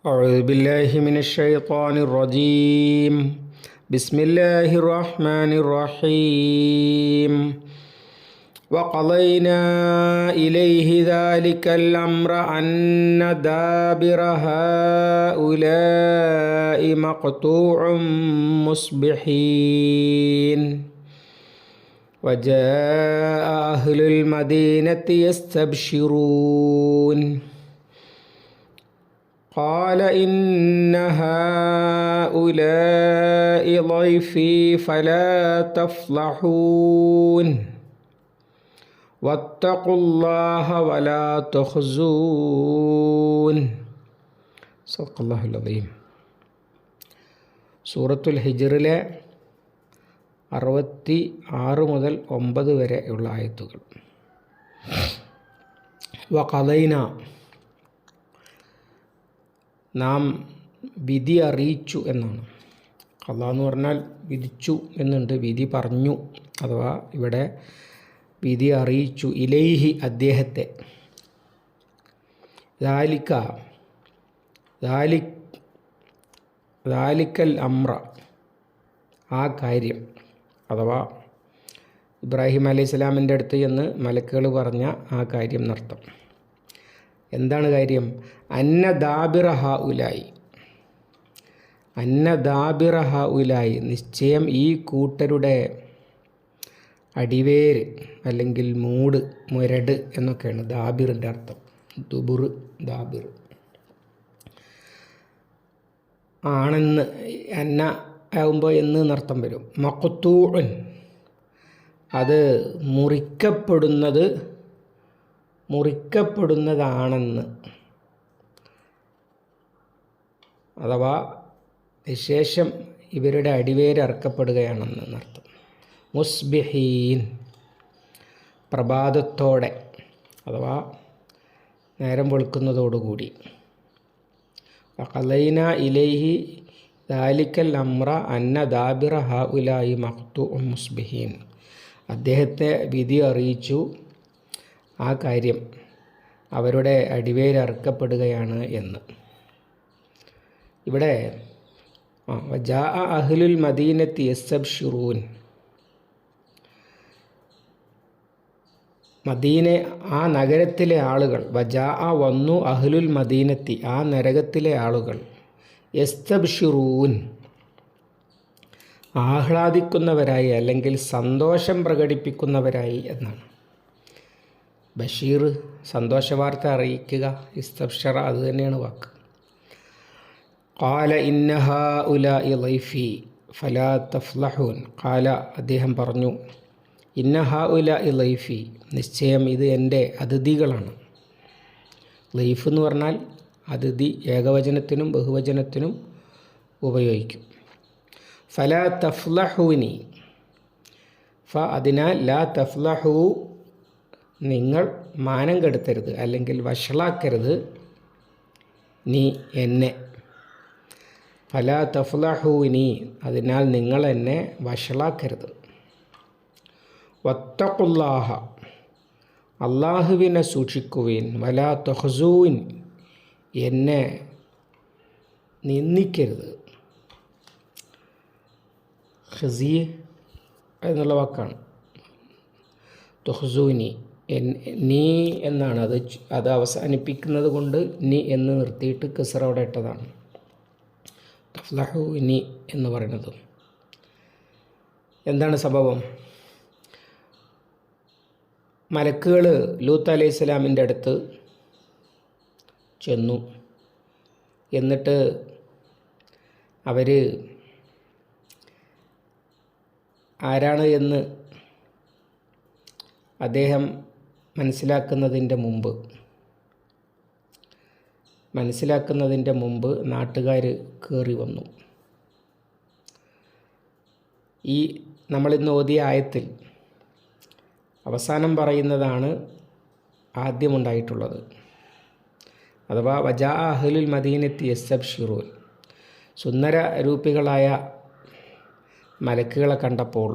أعوذ بالله من الشيطان الرجيم. بسم الله الرحمن الرحيم. وقضينا إليه ذلك الأمر أن دابر هؤلاء مقطوع مصبحين. وجاء أهل المدينة يستبشرون. قال إن هؤلاء ضيفي فلا تفضحون واتقوا الله ولا تخزون. صدق الله العظيم. സൂറത്തുൽ ഹിജ്റിലെ 66 മുതൽ 9 വരെയുള്ള ആയത്തുകൾ. വഖദൈന, നാം വിധി അറിയിച്ചു എന്നാണ്. ഖള എന്ന് പറഞ്ഞാൽ വിധിച്ചു എന്നുണ്ട്, വിധി പറഞ്ഞു അഥവാ ഇവിടെ വിധി അറിയിച്ചു. ഇലൈഹി, അദ്ദേഹത്തെ. ദാലിക്കൽ അമ്ര, ആ കാര്യം അഥവാ ഇബ്രാഹിം അലൈഹി സ്വലാമിൻ്റെ അടുത്ത് എന്ന് മലക്കുകൾ പറഞ്ഞ ആ കാര്യം എന്നർത്ഥം. എന്താണ് കാര്യം? അന്ന ദാബിറ ഹഉലായി, നിശ്ചയം ഈ കൂട്ടരുടെ അടിവേര് അല്ലെങ്കിൽ മുരട് എന്നൊക്കെയാണ് ദാബിറിൻ്റെ അർത്ഥം. ദുബുർ, ദാബിർ ആണെന്ന് അന്ന ആകുമ്പോൾ എന്ന് എന്നർത്ഥം വരും. മഖ്തൂഉൻ, അത് മുറിക്കപ്പെടുന്നതാണെന്ന് അഥവാ വിശേഷം ഇവരുടെ അടിവേര് അറക്കപ്പെടുകയാണെന്ന് എന്നർത്ഥം. മുസ്ബിഹീൻ, പ്രഭാതത്തോടെ അഥവാ നേരം വെളുക്കുന്നതോടുകൂടി. വഖളൈന ഇലൈഹി ദാലിക്കൽ അമ്ര അന്ന ദാബിറ ഹഉലായി മഖ്തൂഉൻ മുസ്ബിഹീൻ, അദ്ദേഹത്തെ വിധി അറിയിച്ചു ആ കാര്യം, അവരുടെ അടിവേര് അറുക്കപ്പെടുകയാണ് എന്ന്. ഇവിടെ വജാഅ അഹ്ലുൽ മദീനത്തി യസ്തബ്ശിറൂൻ, ആ നഗരത്തിലെ ആളുകൾ. വജാഅ, വന്നു, അഹ്ലുൽ മദീനത്തി, ആ നരകത്തിലെ ആളുകൾ. യസ്തബ്ശിറൂൻ, ആഹ്ലാദിക്കുന്നവരായി അല്ലെങ്കിൽ സന്തോഷം പ്രകടിപ്പിക്കുന്നവരായി എന്നാണ്. ബഷീർ, സന്തോഷവാർത്ത അറിയിക്കുക. ഇസ്തബ്ശറ, അത് തന്നെയാണ് വാക്ക്. ഖാല ഇന്ന ഹഉലാഇ ളൈഫി ഫലാ തഫ്ളഹൂൻ. ഖാല, അദ്ദേഹം പറഞ്ഞു, ഇന്ന ഹഉലാഇ ളൈഫി, നിശ്ചയം ഇത് എൻ്റെ അതിഥികളാണ്. ലൈഫ് എന്ന് പറഞ്ഞാൽ അതിഥി, ഏകവചനത്തിനും ബഹുവചനത്തിനും ഉപയോഗിക്കും. ഫലാ തഫ്ളഹൂനി, അതിനാൽ ലാ തഫ്ളഹൂ, നിങ്ങൾ മാനം കെടുത്തരുത് അല്ലെങ്കിൽ വഷളാക്കരുത് നീ എന്നെ. ഫലാ തഫ്ളഹൂനി, അതിനാൽ നിങ്ങൾ എന്നെ വഷളാക്കരുത്. വത്തഖുല്ലാഹ, അള്ളാഹുവിനെ സൂക്ഷിക്കുവിൻ. വലാ തുഖ്സൂൻ, എന്നെ നിന്ദിക്കരുത്. ഖസീ എന്നുള്ള വാക്കാണ്. തുഖ്സൂനി, നീ എന്നാണ്. അത് അവസാനിപ്പിക്കുന്നത് കൊണ്ട് നീ എന്ന് നിർത്തിയിട്ട് കസ്റ അവിടെ ഇട്ടതാണ്. തഫ്ലഹു നീ എന്ന് പറയുന്നത്. എന്താണ് സംഭവം? മലക്കുകൾ ലൂത്ത് അലൈഹി സ്വലാമിൻ്റെ അടുത്ത് ചെന്നു. എന്നിട്ട് അവർ ആരാണ് എന്ന് അദ്ദേഹം മനസ്സിലാക്കുന്നതിൻ്റെ മുമ്പ് നാട്ടുകാർ കയറി വന്നു. ഈ നമ്മളിന്ന് ഓതിയ ആയത്തിൽ അവസാനം പറയുന്നതാണ് ആദ്യമുണ്ടായിട്ടുള്ളത്. അഥവാ വജാഅ അഹ്ലുൽ മദീനത്തി യസ്തബ്ശിറൂൻ, സുന്ദര രൂപികളായ മലക്കുകളെ കണ്ടപ്പോൾ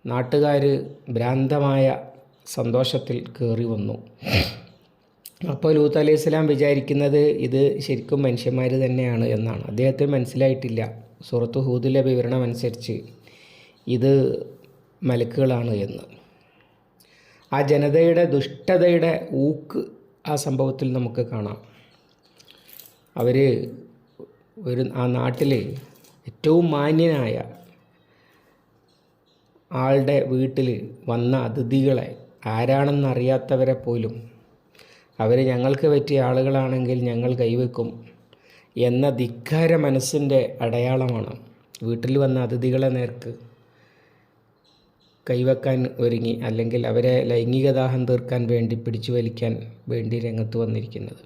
നാട്ടുകാർ ഭ്രാന്തമായ സന്തോഷത്തിൽ കയറി വന്നു. അപ്പോൾ ലൂത്ത് അലൈഹി സ്വലാം വിചാരിക്കുന്നത് ഇത് ശരിക്കും മനുഷ്യന്മാർ തന്നെയാണ് എന്നാണ്. അദ്ദേഹത്തിന് മനസ്സിലായിട്ടില്ല സൂറത്ത് ഹൂദിലെ വിവരണം അനുസരിച്ച് ഇത് മലക്കുകളാണ് എന്ന്. ആ ജനതയുടെ ദുഷ്ടതയുടെ ഊക്ക് ആ സംഭവത്തിൽ നമുക്ക് കാണാം. അവർ ആ നാട്ടിൽ ഏറ്റവും മാന്യനായ ആളുടെ വീട്ടിൽ വന്ന അതിഥികളെ ആരാണെന്നറിയാത്തവരെ പോലും അവർ ഞങ്ങൾക്ക് പറ്റിയ ആളുകളാണെങ്കിൽ ഞങ്ങൾ കൈവെക്കും എന്ന ധിക്കാര മനസ്സിൻ്റെ അടയാളമാണ്. വീട്ടിൽ വന്ന അതിഥികളെ നേർക്ക് കൈവെക്കാൻ ഒരുങ്ങി, അല്ലെങ്കിൽ അവരെ ലൈംഗികദാഹം തീർക്കാൻ വേണ്ടി പിടിച്ചു വലിക്കാൻ വേണ്ടി രംഗത്ത് വന്നിരിക്കുന്നത്.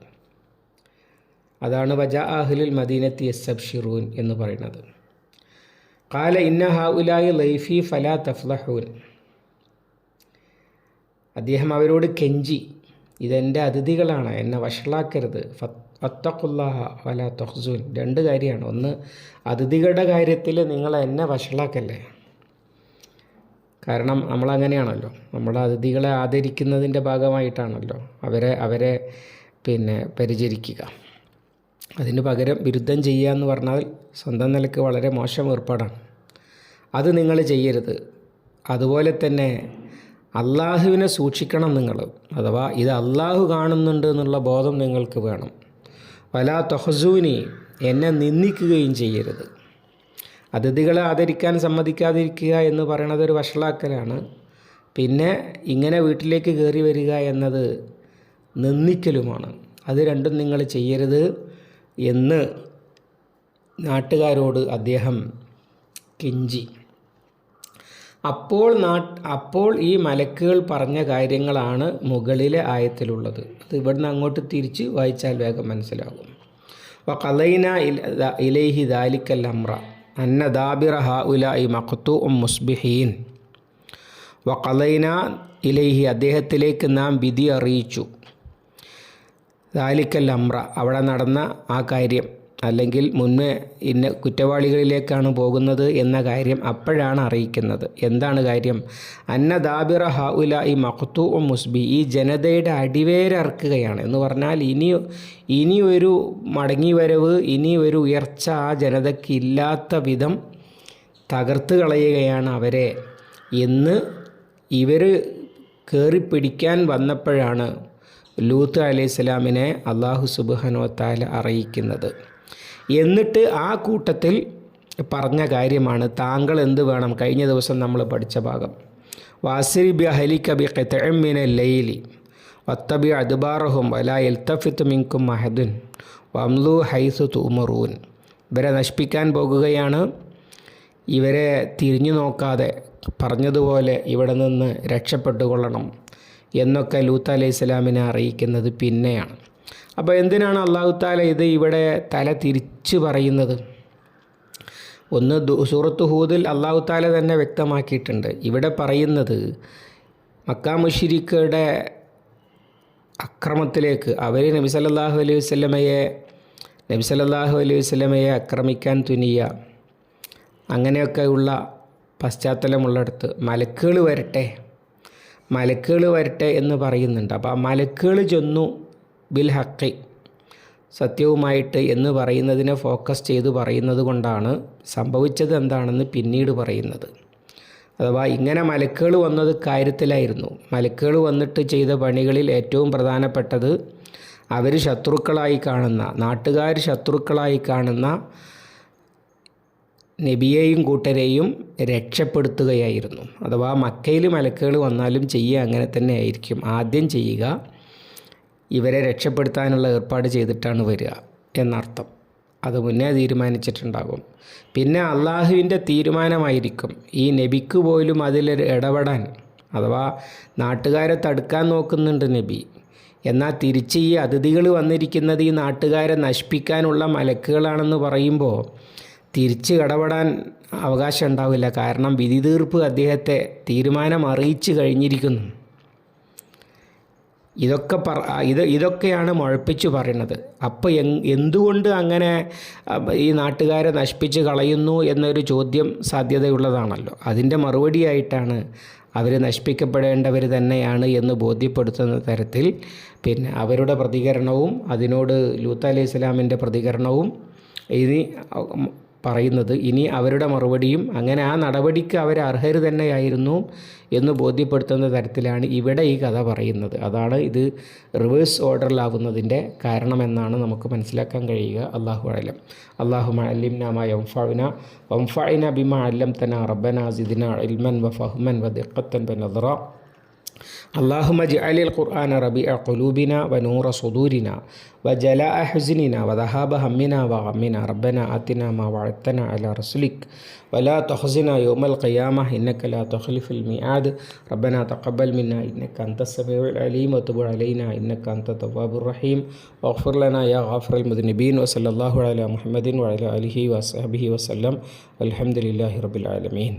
അതാണ് വജാ അഹ്ലുൽ മദീനത്തി യസ്തബ്ശിറൂൻ എന്ന് പറയുന്നത്. ഖാല ഇന്ന ഹൗലായി ലൈഫി ഫലാ തഫ്ലഹൂൻ. അദ്ദേഹം അവരോട് കെഞ്ചി, ഇതെൻ്റെ അതിഥികളാണ്, എന്നെ വഷളാക്കരുത്. ഫത്തഖുല്ലാഹ വലാ തഖ്സൂൻ. രണ്ട് കാര്യമാണ്. ഒന്ന്, അതിഥികളുടെ കാര്യത്തിൽ നിങ്ങൾ എന്നെ വഷളാക്കല്ലേ. കാരണം നമ്മളങ്ങനെയാണല്ലോ, നമ്മുടെ അതിഥികളെ ആദരിക്കുന്നതിൻ്റെ ഭാഗമായിട്ടാണല്ലോ അവരെ പരിചരിക്കുക. അതിന് പകരം വിരുദ്ധം ചെയ്യുക എന്ന് പറഞ്ഞാൽ സ്വന്തം നിലയ്ക്ക് വളരെ മോശം ഏർപ്പാടാണ്. അത് നിങ്ങൾ ചെയ്യരുത്. അതുപോലെ തന്നെ അള്ളാഹുവിനെ സൂക്ഷിക്കണം നിങ്ങൾ. അഥവാ ഇത് അള്ളാഹു കാണുന്നുണ്ട് എന്നുള്ള ബോധം നിങ്ങൾക്ക് വേണം. വലാ തഹ്സൂനി, എന്നെ നിന്ദിക്കുകയും ചെയ്യരുത്. അതിഥികളെ ആദരിക്കാൻ സമ്മതിക്കാതിരിക്കുക എന്ന് പറയുന്നത് ഒരു വഷളാക്കലാണ്. പിന്നെ ഇങ്ങനെ വീട്ടിലേക്ക് കയറി വരിക എന്നത് നിന്ദിക്കലുമാണ്. അത് രണ്ടും നിങ്ങൾ ചെയ്യരുത് എന്ന് നാട്ടുകാരോട് അദ്ദേഹം കെഞ്ചി. അപ്പോൾ ഈ മലക്കുകൾ പറഞ്ഞ കാര്യങ്ങളാണ് മുകളിലെ ആയത്തിലുള്ളത്. അത് ഇവിടുന്ന് അങ്ങോട്ട് തിരിച്ച് വായിച്ചാൽ വേഗം മനസ്സിലാകും. വഖലൈന ഇലൈഹി ദാലിക്കൽ അംറ അന്ന ദാബിറ ഹഉലാഇ മഖ്തൂഉം മുസ്ബിഹീൻ. വഖലൈന ഇലൈഹി, അദ്ദേഹത്തിലേക്ക് നാം വിധി അറിയിച്ചു. ദാലിക്കൽ അംറ, അവിടെ നടന്ന ആ കാര്യം, അല്ലെങ്കിൽ മുന്നേ ഇന്ന കുറ്റവാളികളിലേക്കാണ് പോകുന്നത് എന്ന കാര്യം അപ്പോഴാണ് അറിയിക്കുന്നത്. എന്താണ് കാര്യം? അന്ന ദാബിറ ഹഉലാഇ മഖ്തൂഉം മുസ്ബി, ഈ ജനതയുടെ അടിവേരറുക്കുകയാണ് എന്ന് പറഞ്ഞാൽ ഇനി ഒരു മടങ്ങി വരവ്, ഇനി ഒരു ഉയർച്ച ആ ജനതയ്ക്ക് ഇല്ലാത്ത വിധം തകർത്ത് കളയുകയാണ് അവരെ എന്ന് ഇവർ കയറിപ്പിടിക്കാൻ വന്നപ്പോഴാണ് ലൂത്ത് അലൈഹിസ്സലാമിനെ അല്ലാഹു സുബ്ഹാനഹു വ തആല അറിയിക്കുന്നത്. എന്നിട്ട് ആ കൂട്ടത്തിൽ പറഞ്ഞ കാര്യമാണ് താങ്കൾ എന്ത് വേണം. കഴിഞ്ഞ ദിവസം നമ്മൾ പഠിച്ച ഭാഗം, വാസിരി ബി അഹ്ലിക ബി ഖിത്അം മിനൽ ലൈലി വത്തബി അദ്ബാറഹും വലാ യൽതഫിതു മിൻകും അഹദുൻ വംലു ഹൈസു തുമറൂൻ. ഇവരെ നശിപ്പിക്കാൻ പോകുകയാണ്, ഇവരെ തിരിഞ്ഞു നോക്കാതെ പറഞ്ഞതുപോലെ ഇവിടെ നിന്ന് രക്ഷപ്പെട്ടുകൊള്ളണം എന്നൊക്കെ ലൂത്ത് അലൈഹിസ്സലാമിനെ അറിയിക്കുന്നത് പിന്നെയാണ്. അപ്പോൾ എന്തിനാണ് അല്ലാഹു തആല ഇത് ഇവിടെ തല തിരിച്ച് പറയുന്നത്? ഒന്ന്, സൂറത്ത് ഹൂദിൽ അല്ലാഹു തആല തന്നെ വ്യക്തമാക്കിയിട്ടുണ്ട്. ഇവിടെ പറയുന്നത് മക്കാ മുശ്രിക്കുകളുടെ അക്രമത്തിലേക്ക് അവർ നബി സല്ലല്ലാഹു അലൈഹി വസല്ലമയെ ആക്രമിക്കാൻ തുനിയ, അങ്ങനെയൊക്കെയുള്ള പശ്ചാത്തലമുള്ളിടത്ത് മലക്കുകൾ വരട്ടെ എന്ന് പറയുന്നുണ്ട്. അപ്പോൾ ആ മലക്കുകൾ ചെന്നു ബിൽ ഹഖി, സത്യവുമായിട്ട് എന്ന് പറയുന്നതിനെ ഫോക്കസ് ചെയ്ത് പറയുന്നത് കൊണ്ടാണ് സംഭവിച്ചത് എന്താണെന്ന് പിന്നീട് പറയുന്നത്. അഥവാ ഇങ്ങനെ മലക്കുകൾ വന്നത് കാര്യത്തിലായിരുന്നു. മലക്കുകൾ വന്നിട്ട് ചെയ്ത പണികളിൽ ഏറ്റവും പ്രധാനപ്പെട്ടത് അവർ ശത്രുക്കളായി കാണുന്ന, നാട്ടുകാർ ശത്രുക്കളായി കാണുന്ന നബിയെയും കൂട്ടരെയും രക്ഷപ്പെടുത്തുകയായിരുന്നു. അഥവാ മക്കയിൽ മലക്കുകൾ വന്നാലും ചെയ്യുക അങ്ങനെ തന്നെ ആയിരിക്കും. ആദ്യം ചെയ്യുക ഇവരെ രക്ഷപ്പെടുത്താനുള്ള ഏർപ്പാട് ചെയ്തിട്ടാണ് വരിക എന്നർത്ഥം. അത് മുന്നേ തീരുമാനിച്ചിട്ടുണ്ടാകും. പിന്നെ അള്ളാഹുവിൻ്റെ തീരുമാനമായിരിക്കും. ഈ നബിക്ക് പോലും അതിലൊരു ഇടപെടാൻ, അഥവാ നാട്ടുകാരെ തടുക്കാൻ നോക്കുന്നുണ്ട് നബി. എന്നാൽ തിരിച്ച് ഈ അതിഥികൾ വന്നിരിക്കുന്നത് ഈ നാട്ടുകാരെ നശിപ്പിക്കാനുള്ള മലക്കുകളാണെന്ന് പറയുമ്പോൾ തിരിച്ച് ഇടപെടാൻ അവകാശം ഉണ്ടാവില്ല. കാരണം വിധി തീർപ്പ് അദ്ദേഹത്തെ തീരുമാനം അറിയിച്ചു കഴിഞ്ഞിരിക്കുന്നു. ഇതൊക്കെയാണ് മുഴപ്പിച്ച് പറയുന്നത്. അപ്പോൾ എന്തുകൊണ്ട് അങ്ങനെ ഈ നാട്ടുകാരെ നശിപ്പിച്ച് കളയുന്നു എന്നൊരു ചോദ്യം സാധ്യതയുള്ളതാണല്ലോ. അതിൻ്റെ മറുപടിയായിട്ടാണ് അവർ നശിപ്പിക്കപ്പെടേണ്ടവർ തന്നെയാണ് എന്ന് ബോധ്യപ്പെടുത്തുന്ന തരത്തിൽ പിന്നെ അവരുടെ പ്രതികരണവും അതിനോട് ലൂത്ത് അലൈഹി സ്വലാമിൻ്റെ പ്രതികരണവും ഇനി പറയുന്നത്, ഇനി അവരുടെ മറുപടിയും അങ്ങനെ ആ നടപടിക്ക് അവർ അർഹർ തന്നെയായിരുന്നു എന്ന് ബോധ്യപ്പെടുത്തുന്ന തരത്തിലാണ് ഇവിടെ ഈ കഥ പറയുന്നത്. അതാണ് ഇത് റിവേഴ്സ് ഓർഡറിലാവുന്നതിൻ്റെ കാരണമെന്നാണ് നമുക്ക് മനസ്സിലാക്കാൻ കഴിയുക. അല്ലാഹു അഅലം. അല്ലാഹുമ്മ അല്ലിംനാ മാ യൻഫഉനാ വൻഫഅനാ ബിമാ അല്ലംതനാ റബ്ബനാ സിദ്നാ ഇൽമൻ വഫഹ്മൻ വദിഖ്ഖത്തൻ വനദ്റ. اللهم اجعل القرآن ربيع قلوبنا ونور صدورنا وجلاء حزننا وذهاب همنا وغمنا. ربنا آتنا ما وعدتنا على رسلك ولا تخزنا يوم القيامة إنك لا تخلف الميعاد. ربنا تقبل منا إنك أنت السميع العليم وتب علينا إنك أنت التواب الرحيم واغفر لنا يا غافر المذنبين. وصلى الله على محمد وعلى آله وصحبه وسلم والحمد لله رب العالمين.